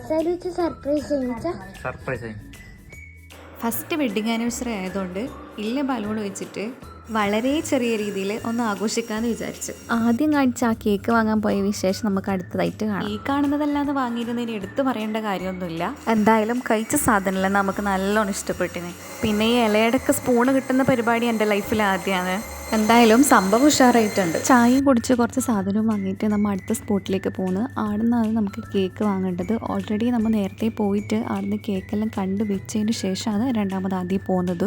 Surprise first wedding anniversary ആയതുകൊണ്ട് ഇല്ല balloon വെച്ചിട്ട് വളരെ ചെറിയ രീതിയിൽ ഒന്ന് ആഘോഷിക്കാമെന്ന് വിചാരിച്ചു. ആദ്യം കാണിച്ച ആ കേക്ക് വാങ്ങാൻ പോയ വിശേഷം നമുക്ക് അടുത്തതായിട്ട് കാണാം. ഈ കാണുന്നതല്ലാതെ വാങ്ങിയിരുന്നതിന് എടുത്തു പറയേണ്ട കാര്യമൊന്നുമില്ല. എന്തായാലും കഴിച്ച സാധനമല്ല നമുക്ക് നല്ലോണം ഇഷ്ടപ്പെട്ടിന്. പിന്നെ ഈ ഇലയടക്ക സ്പൂണ് കിട്ടുന്ന പരിപാടി എൻ്റെ ലൈഫിൽ ആദ്യമാണ്. എന്തായാലും സംഭവം ഉഷാറായിട്ടുണ്ട്. ചായയും കുടിച്ച് കുറച്ച് സാധനവും വാങ്ങിയിട്ട് നമ്മൾ അടുത്ത സ്പോട്ടിലേക്ക് പോകുന്നത്. ആടുന്നാണ് നമുക്ക് കേക്ക് വാങ്ങേണ്ടത്. ഓൾറെഡി നമ്മൾ നേരത്തെ പോയിട്ട് ആടുന്ന് കേക്കെല്ലാം കണ്ട് വെച്ചതിന് ശേഷമാണ് രണ്ടാമത് ആദ്യം പോകുന്നത്.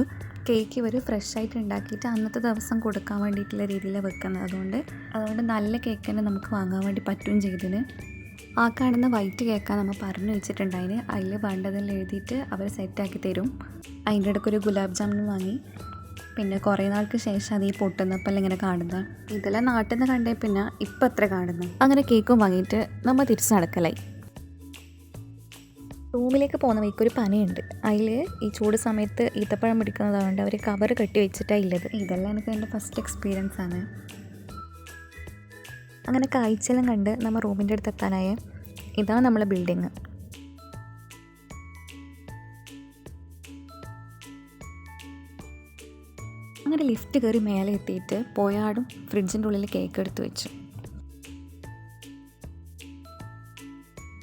കേക്ക് ഇവർ ഫ്രഷായിട്ട് ഉണ്ടാക്കിയിട്ട് അന്നത്തെ ദിവസം കൊടുക്കാൻ വേണ്ടിയിട്ടുള്ള രീതിയിൽ വെക്കുന്നത്. അതുകൊണ്ട് നല്ല കേക്ക് തന്നെ നമുക്ക് വാങ്ങാൻ വേണ്ടി പറ്റുകയും ചെയ്തതിന്. ആ കാണുന്ന വൈറ്റ് കേക്കാണ് നമ്മൾ പറഞ്ഞു വെച്ചിട്ടുണ്ടായിന്. അതിൽ വേണ്ടതെല്ലാം എഴുതിയിട്ട് അവർ സെറ്റാക്കി തരും. അതിൻ്റെ ഇടയ്ക്കൊരു ഗുലാബ് ജാമുൻ വാങ്ങി. പിന്നെ കുറേ നാൾക്ക് ശേഷം അത് ഈ പൊട്ടുന്നപ്പോൾ ഇങ്ങനെ കാണുന്നത്. ഇതെല്ലാം നാട്ടിൽ നിന്ന് കണ്ടേ പിന്നെ ഇപ്പം എത്ര കാണുന്നു. അങ്ങനെ കേക്കും വാങ്ങിയിട്ട് നമ്മൾ തിരിച്ച് നടക്കലായി. റൂമിലേക്ക് പോകുന്ന വഴിക്കൊരു പനയുണ്ട്. അതിൽ ഈ ചൂട് സമയത്ത് ഈത്തപ്പഴം പിടിക്കുന്നതുകൊണ്ട് അവർ കവർ കെട്ടി വെച്ചിട്ടാണ് ഉള്ളത്. ഇതെല്ലാം എനിക്ക് എൻ്റെ ഫസ്റ്റ് എക്സ്പീരിയൻസ് ആണ്. അങ്ങനെ കാഴ്ചയെല്ലാം കണ്ട് നമ്മൾ റൂമിൻ്റെ അടുത്ത് എത്താനായ ഇതാണ് നമ്മളെ ബിൽഡിങ്. അങ്ങനെ ലിഫ്റ്റ് കയറി മേലെ എത്തിയിട്ട് പോയാടും ഫ്രിഡ്ജിൻ്റെ ഉള്ളിൽ കേക്ക് എടുത്ത് വെച്ചു.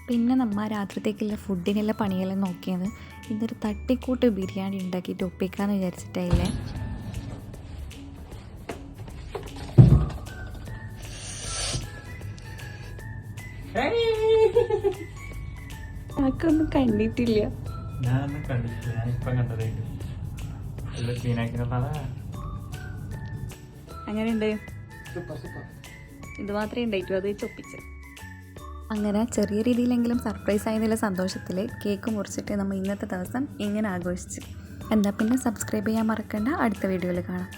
പിന്നെ നമ്മൾ രാത്രിത്തേക്കുള്ള ഫുഡിനുള്ള പണിയെല്ലാം നോക്കിയത് ഇതൊരു തട്ടിക്കൂട്ട് ബിരിയാണി ഉണ്ടാക്കിയിട്ട് ഒപ്പിക്കാമെന്ന് വിചാരിച്ചിട്ടായില്ലേ. ആക്കൊന്നും കണ്ടിട്ടില്ല. അങ്ങനെയുണ്ട്. ഇത് മാത്രമേ ഉണ്ടായിട്ടു. അത് ചൊപ്പിച്ച് അങ്ങനെ ചെറിയ രീതിയിലെങ്കിലും സർപ്രൈസ് ആയതിലുള്ള സന്തോഷത്തിൽ കേക്ക് മുറിച്ചിട്ട് നമ്മൾ ഇന്നത്തെ ദിവസം ഇങ്ങനെ ആഘോഷിച്ച്. എന്നാൽ പിന്നെ സബ്സ്ക്രൈബ് ചെയ്യാൻ മറക്കണ്ട. അടുത്ത വീഡിയോയിൽ കാണാം.